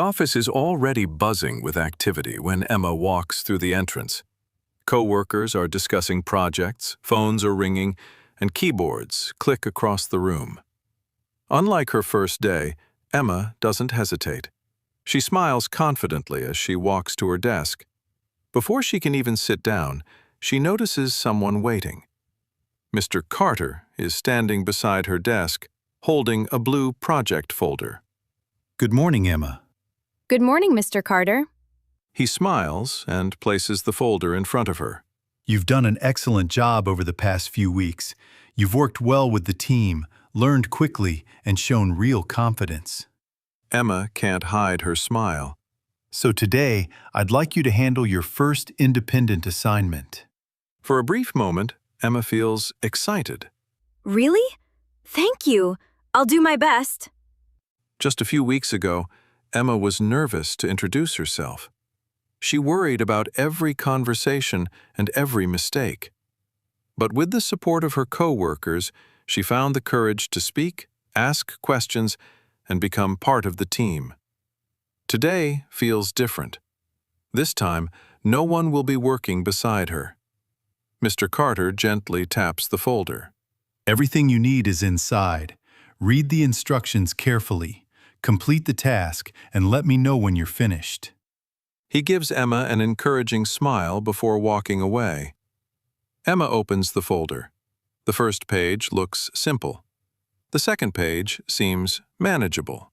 office is already buzzing with activity when Emma walks through the entrance. Coworkers are discussing projects, phones are ringing, and keyboards click across the room. Unlike her first day, Emma doesn't hesitate. She smiles confidently as she walks to her desk. Before she can even sit down, she notices someone waiting. Mr. Carter is standing beside her desk, holding a blue project folder. Good morning, Emma. Good morning, Mr. Carter. He smiles and places the folder in front of her. You've done an excellent job over the past few weeks. You've worked well with the team, learned quickly, and shown real confidence. Emma can't hide her smile. So today, I'd like you to handle your first independent assignment. For a brief moment, Emma feels excited. Really? Thank you. I'll do my best. Just a few weeks ago, Emma was nervous to introduce herself. She worried about every conversation and every mistake. But with the support of her coworkers, she found the courage to speak, ask questions, and become part of the team. Today feels different. This time, no one will be working beside her. Mr. Carter gently taps the folder. Everything you need is inside. Read the instructions carefully, complete the task, and let me know when you're finished. He gives Emma an encouraging smile before walking away. Emma opens the folder. The first page looks simple. The second page seems manageable.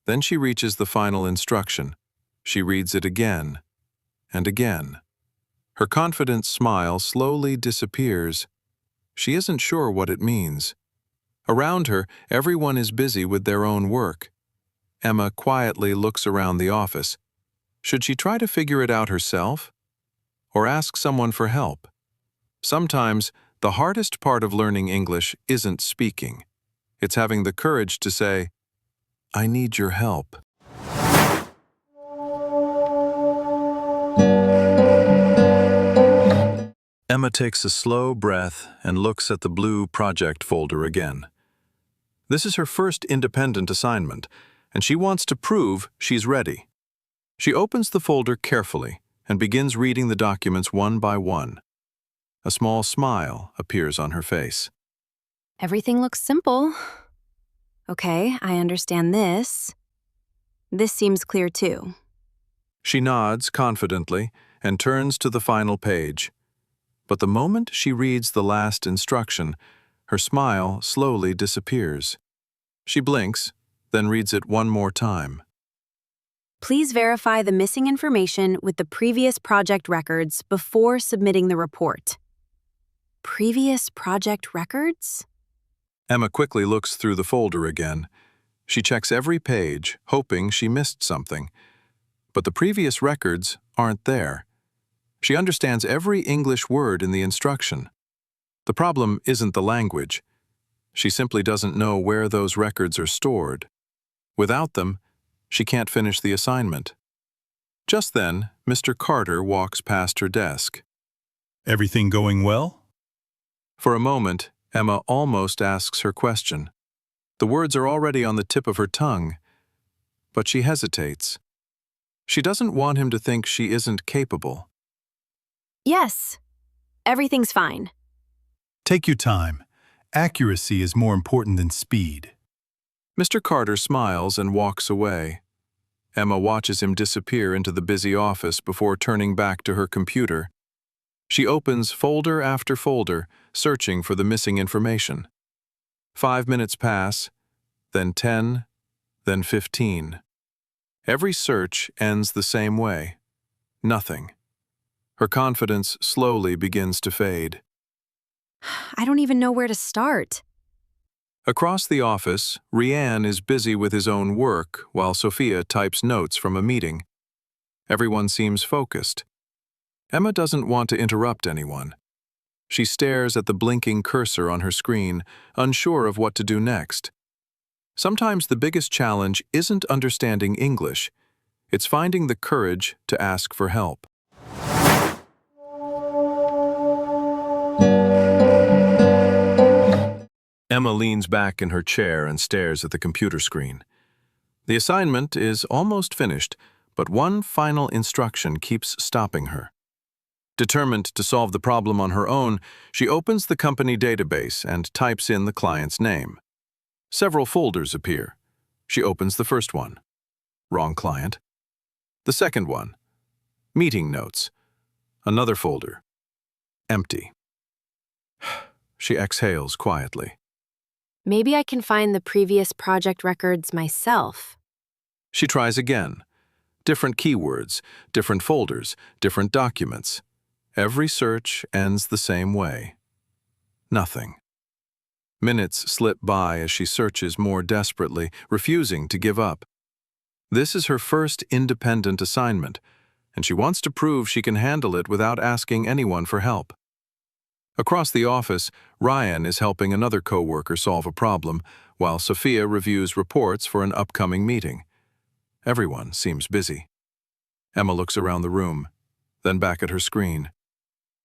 Then she reaches the final instruction. She reads it again and again. Her confident smile slowly disappears. She isn't sure what it means. Around her, everyone is busy with their own work. Emma quietly looks around the office. Should she try to figure it out herself? Or ask someone for help? Sometimes, the hardest part of learning English isn't speaking. It's having the courage to say, "I need your help." Emma takes a slow breath and looks at the blue project folder again. This is her first independent assignment, and she wants to prove she's ready. She opens the folder carefully and begins reading the documents one by one. A small smile appears on her face. Everything looks simple. Okay, I understand this. This seems clear too. She nods confidently and turns to the final page. But the moment she reads the last instruction, her smile slowly disappears. She blinks, then reads it one more time. Please verify the missing information with the previous project records before submitting the report. Previous project records? Emma quickly looks through the folder again. She checks every page, hoping she missed something. But the previous records aren't there. She understands every English word in the instruction. The problem isn't the language. She simply doesn't know where those records are stored. Without them, she can't finish the assignment. Just then, Mr. Carter walks past her desk. Everything going well? For a moment, Emma almost asks her question. The words are already on the tip of her tongue, but she hesitates. She doesn't want him to think she isn't capable. Yes, everything's fine. Take your time. Accuracy is more important than speed. Mr. Carter smiles and walks away. Emma watches him disappear into the busy office before turning back to her computer. She opens folder after folder, searching for the missing information. 5 minutes pass, then 10, then 15. Every search ends the same way. Nothing. Her confidence slowly begins to fade. I don't even know where to start. Across the office, Rianne is busy with his own work while Sophia types notes from a meeting. Everyone seems focused. Emma doesn't want to interrupt anyone. She stares at the blinking cursor on her screen, unsure of what to do next. Sometimes the biggest challenge isn't understanding English. It's finding the courage to ask for help. Emma leans back in her chair and stares at the computer screen. The assignment is almost finished, but one final instruction keeps stopping her. Determined to solve the problem on her own, she opens the company database and types in the client's name. Several folders appear. She opens the first one. Wrong client. The second one. Meeting notes. Another folder. Empty. She exhales quietly. Maybe I can find the previous project records myself. She tries again. Different keywords, different folders, different documents. Every search ends the same way. Nothing. Minutes slip by as she searches more desperately, refusing to give up. This is her first independent assignment, and she wants to prove she can handle it without asking anyone for help. Across the office, Ryan is helping another coworker solve a problem, while Sophia reviews reports for an upcoming meeting. Everyone seems busy. Emma looks around the room, then back at her screen.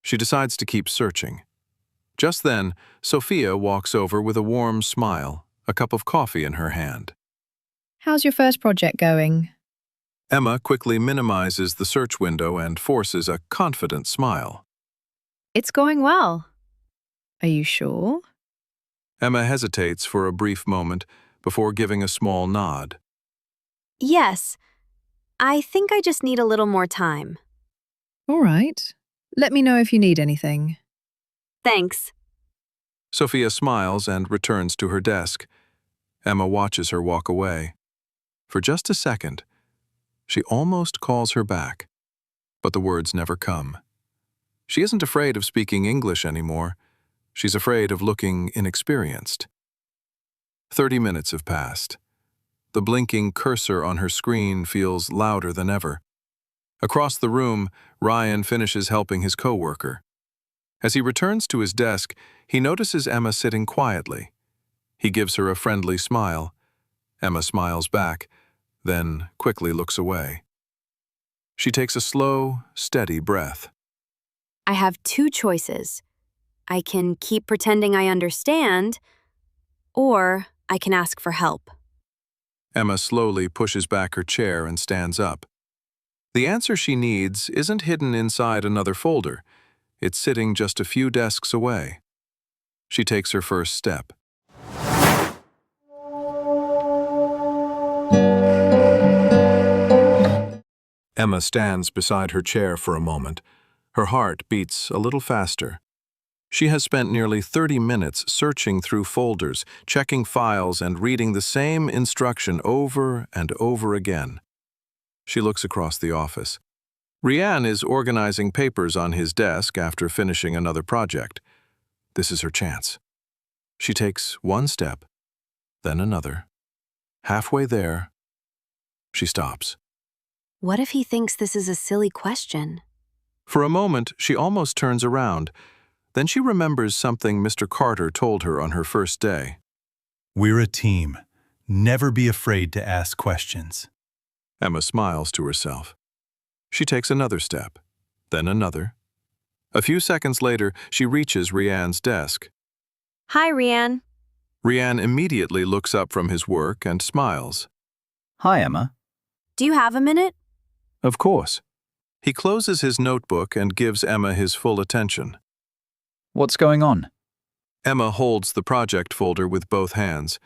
She decides to keep searching. Just then, Sophia walks over with a warm smile, a cup of coffee in her hand. How's your first project going? Emma quickly minimizes the search window and forces a confident smile. It's going well. Are you sure? Emma hesitates for a brief moment before giving a small nod. Yes. I think I just need a little more time. All right. Let me know if you need anything. Thanks. Sophia smiles and returns to her desk. Emma watches her walk away. For just a second, she almost calls her back, but the words never come. She isn't afraid of speaking English anymore. She's afraid of looking inexperienced. 30 minutes have passed. The blinking cursor on her screen feels louder than ever. Across the room, Ryan finishes helping his coworker. As he returns to his desk, he notices Emma sitting quietly. He gives her a friendly smile. Emma smiles back, then quickly looks away. She takes a slow, steady breath. I have two choices. I can keep pretending I understand, or I can ask for help. Emma slowly pushes back her chair and stands up. The answer she needs isn't hidden inside another folder. It's sitting just a few desks away. She takes her first step. Emma stands beside her chair for a moment. Her heart beats a little faster. She has spent nearly 30 minutes searching through folders, checking files, and reading the same instruction over and over again. She looks across the office. Ryan is organizing papers on his desk after finishing another project. This is her chance. She takes one step, then another. Halfway there, she stops. What if he thinks this is a silly question? For a moment, she almost turns around. Then she remembers something Mr. Carter told her on her first day. We're a team. Never be afraid to ask questions. Emma smiles to herself. She takes another step, then another. A few seconds later, she reaches Ryan's desk. Hi, Ryan. Ryan immediately looks up from his work and smiles. Hi, Emma. Do you have a minute? Of course. He closes his notebook and gives Emma his full attention. What's going on? Emma holds the project folder with both hands.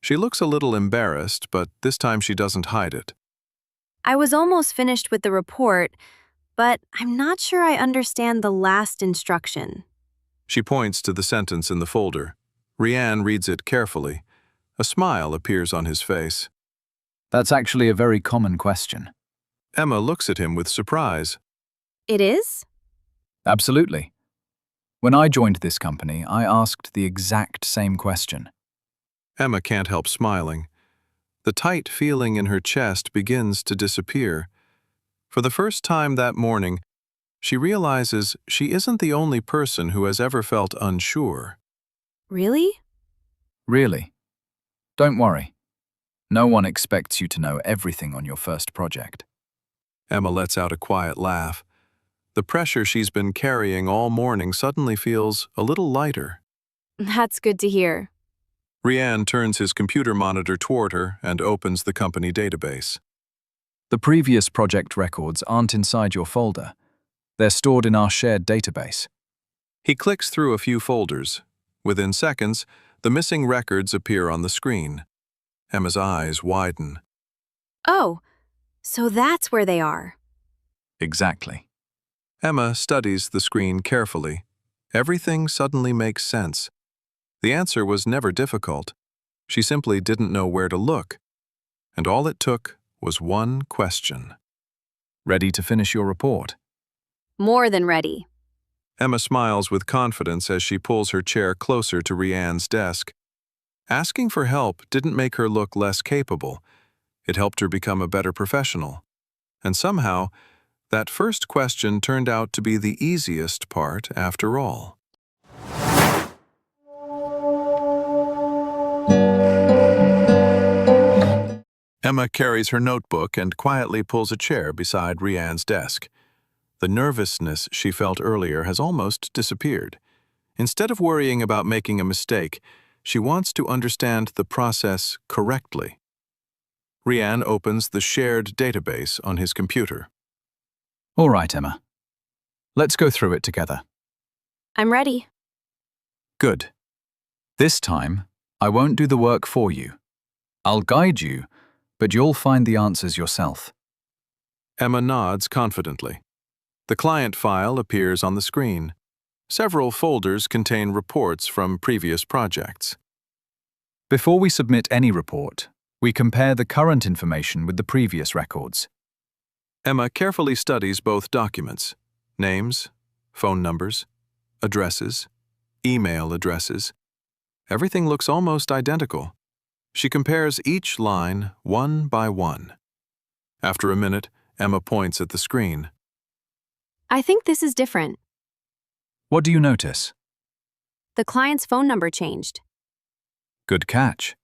She looks a little embarrassed, but this time she doesn't hide it. I was almost finished with the report, but I'm not sure I understand the last instruction. She points to the sentence in the folder. Ryan reads it carefully. A smile appears on his face. That's actually a very common question. Emma looks at him with surprise. It is? Absolutely. When I joined this company, I asked the exact same question. Emma can't help smiling. The tight feeling in her chest begins to disappear. For the first time that morning, she realizes she isn't the only person who has ever felt unsure. Really? Really? Don't worry. No one expects you to know everything on your first project. Emma lets out a quiet laugh. The pressure she's been carrying all morning suddenly feels a little lighter. That's good to hear. Rian turns his computer monitor toward her and opens the company database. The previous project records aren't inside your folder. They're stored in our shared database. He clicks through a few folders. Within seconds, the missing records appear on the screen. Emma's eyes widen. Oh, so that's where they are. Exactly. Emma studies the screen carefully. Everything suddenly makes sense. The answer was never difficult. She simply didn't know where to look. And all it took was one question. Ready to finish your report? More than ready. Emma smiles with confidence as she pulls her chair closer to Rian's desk. Asking for help didn't make her look less capable. It helped her become a better professional. And somehow, that first question turned out to be the easiest part after all. Emma carries her notebook and quietly pulls a chair beside Rian's desk. The nervousness she felt earlier has almost disappeared. Instead of worrying about making a mistake, she wants to understand the process correctly. Rian opens the shared database on his computer. All right, Emma. Let's go through it together. I'm ready. Good. This time, I won't do the work for you. I'll guide you, but you'll find the answers yourself. Emma nods confidently. The client file appears on the screen. Several folders contain reports from previous projects. Before we submit any report, we compare the current information with the previous records. Emma carefully studies both documents: names, phone numbers, addresses, email addresses. Everything looks almost identical. She compares each line one by one. After a minute, Emma points at the screen. I think this is different. What do you notice? The client's phone number changed. Good catch.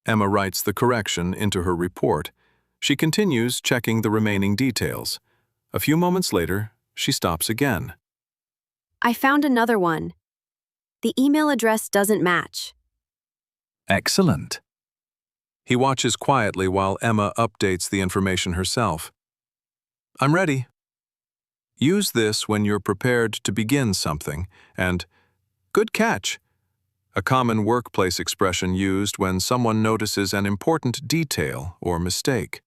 Emma writes the correction into her report. She continues checking the remaining details. A few moments later, she stops again. I found another one. The email address doesn't match. Excellent. He watches quietly while Emma updates the information herself. I'm ready. Use this when you're prepared to begin something, and good catch, a common workplace expression used when someone notices an important detail or mistake.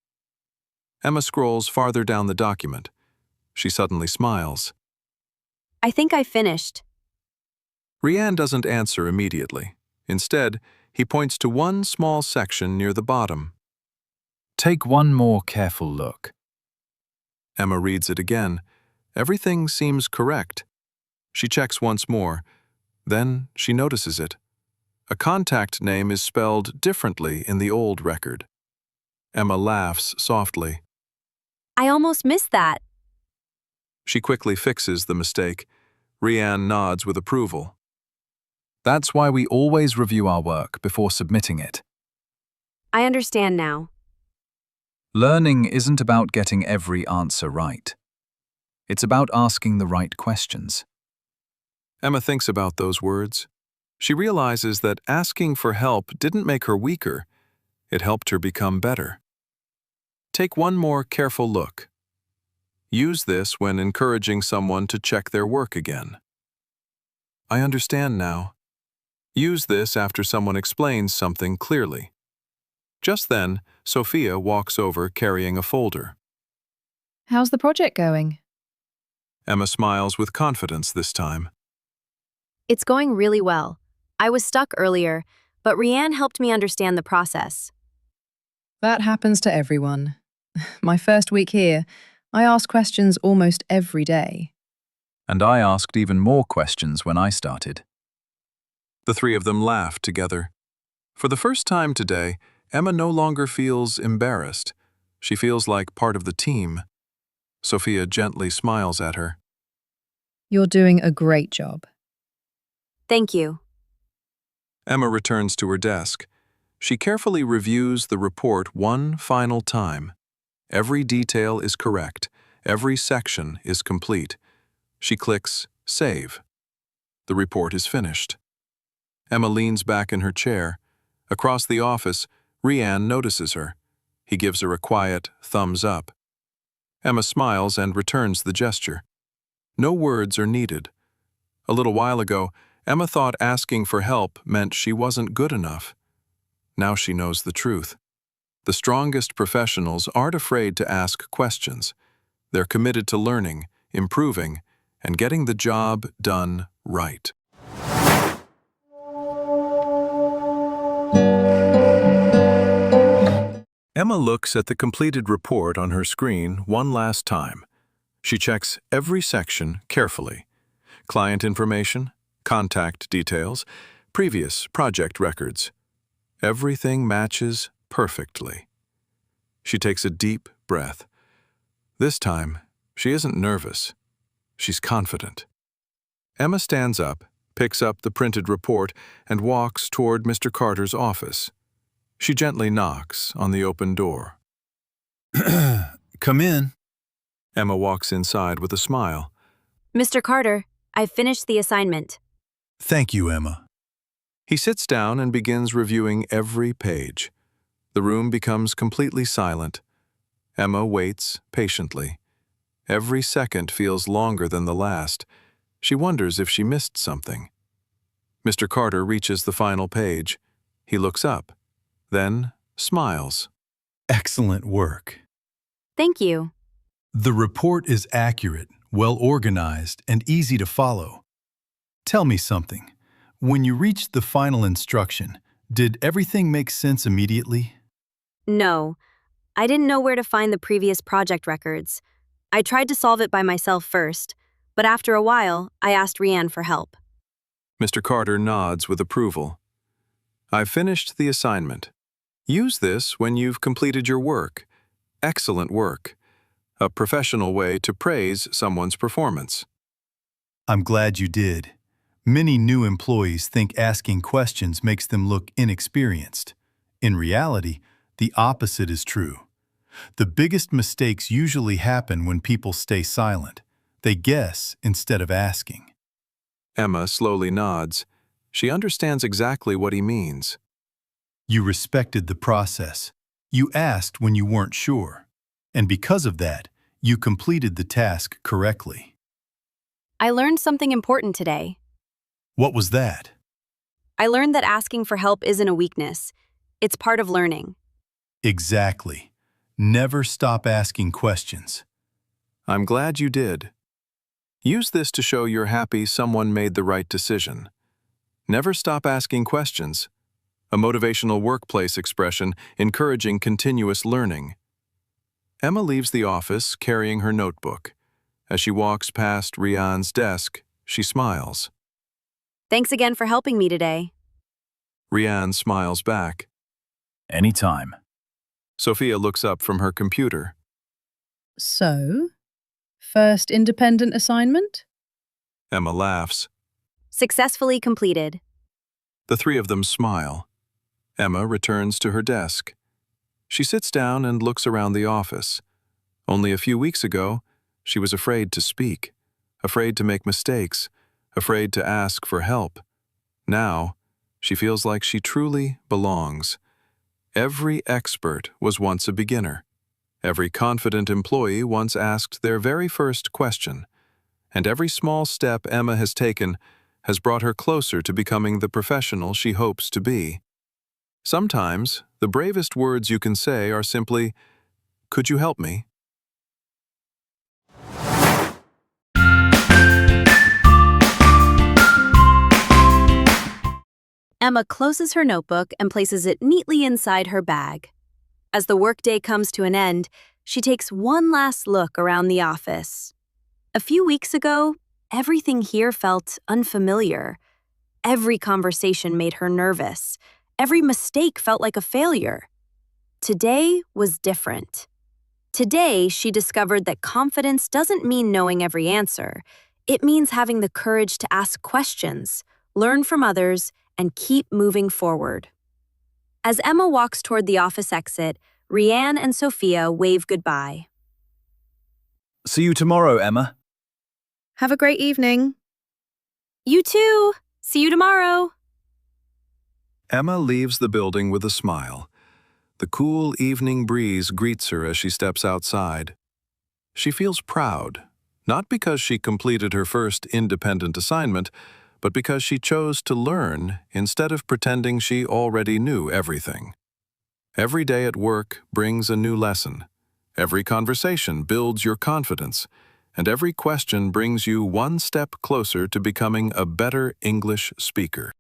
Emma scrolls farther down the document. She suddenly smiles. I think I finished. Rian doesn't answer immediately. Instead, he points to one small section near the bottom. Take one more careful look. Emma reads it again. Everything seems correct. She checks once more. Then she notices it. A contact name is spelled differently in the old record. Emma laughs softly. I almost missed that. She quickly fixes the mistake. Rian nods with approval. That's why we always review our work before submitting it. I understand now. Learning isn't about getting every answer right. It's about asking the right questions. Emma thinks about those words. She realizes that asking for help didn't make her weaker. It helped her become better. Take one more careful look. Use this when encouraging someone to check their work again. I understand now. Use this after someone explains something clearly. Just then, Sophia walks over carrying a folder. How's the project going? Emma smiles with confidence this time. It's going really well. I was stuck earlier, but Rian helped me understand the process. That happens to everyone. My first week here, I ask questions almost every day. And I asked even more questions when I started. The three of them laughed together. For the first time today, Emma no longer feels embarrassed. She feels like part of the team. Sophia gently smiles at her. You're doing a great job. Thank you. Emma returns to her desk. She carefully reviews the report one final time. Every detail is correct. Every section is complete. She clicks Save. The report is finished. Emma leans back in her chair. Across the office, Rian notices her. He gives her a quiet thumbs up. Emma smiles and returns the gesture. No words are needed. A little while ago, Emma thought asking for help meant she wasn't good enough. Now she knows the truth. The strongest professionals aren't afraid to ask questions. They're committed to learning, improving, and getting the job done right. Emma looks at the completed report on her screen one last time. She checks every section carefully. Client information, contact details, previous project records. Everything matches perfectly. She takes a deep breath. This time, she isn't nervous. She's confident. Emma stands up, picks up the printed report, and walks toward Mr. Carter's office. She gently knocks on the open door. Come in. Emma walks inside with a smile. Mr. Carter, I've finished the assignment. Thank you, Emma. He sits down and begins reviewing every page. The room becomes completely silent. Emma waits patiently. Every second feels longer than the last. She wonders if she missed something. Mr. Carter reaches the final page. He looks up, then smiles. Excellent work. Thank you. The report is accurate, well organized, and easy to follow. Tell me something. When you reached the final instruction, did everything make sense immediately? No, I didn't know where to find the previous project records. I tried to solve it by myself first, but after a while, I asked Rian for help. Mr. Carter nods with approval. I've finished the assignment. Use this when you've completed your work. Excellent work. A professional way to praise someone's performance. I'm glad you did. Many new employees think asking questions makes them look inexperienced. In reality, the opposite is true. The biggest mistakes usually happen when people stay silent. They guess instead of asking. Emma slowly nods. She understands exactly what he means. You respected the process. You asked when you weren't sure. And because of that, you completed the task correctly. I learned something important today. What was that? I learned that asking for help isn't a weakness. It's part of learning. Exactly. Never stop asking questions. I'm glad you did. Use this to show you're happy someone made the right decision. Never stop asking questions. A motivational workplace expression encouraging continuous learning. Emma leaves the office carrying her notebook. As she walks past Rian's desk, she smiles. Thanks again for helping me today. Rian smiles back. Anytime. Sophia looks up from her computer. So, first independent assignment? Emma laughs. Successfully completed. The three of them smile. Emma returns to her desk. She sits down and looks around the office. Only a few weeks ago, she was afraid to speak, afraid to make mistakes, afraid to ask for help. Now, she feels like she truly belongs. Every expert was once a beginner. Every confident employee once asked their very first question. And every small step Emma has taken has brought her closer to becoming the professional she hopes to be. Sometimes, the bravest words you can say are simply, "Could you help me?" Emma closes her notebook and places it neatly inside her bag. As the workday comes to an end, she takes one last look around the office. A few weeks ago, everything here felt unfamiliar. Every conversation made her nervous. Every mistake felt like a failure. Today was different. Today, she discovered that confidence doesn't mean knowing every answer. It means having the courage to ask questions, learn from others, and keep moving forward. As Emma walks toward the office exit, Rian and Sophia wave goodbye. See you tomorrow, Emma. Have a great evening. You too! See you tomorrow! Emma leaves the building with a smile. The cool evening breeze greets her as she steps outside. She feels proud, not because she completed her first independent assignment, but because she chose to learn instead of pretending she already knew everything. Every day at work brings a new lesson. Every conversation builds your confidence, and every question brings you one step closer to becoming a better English speaker.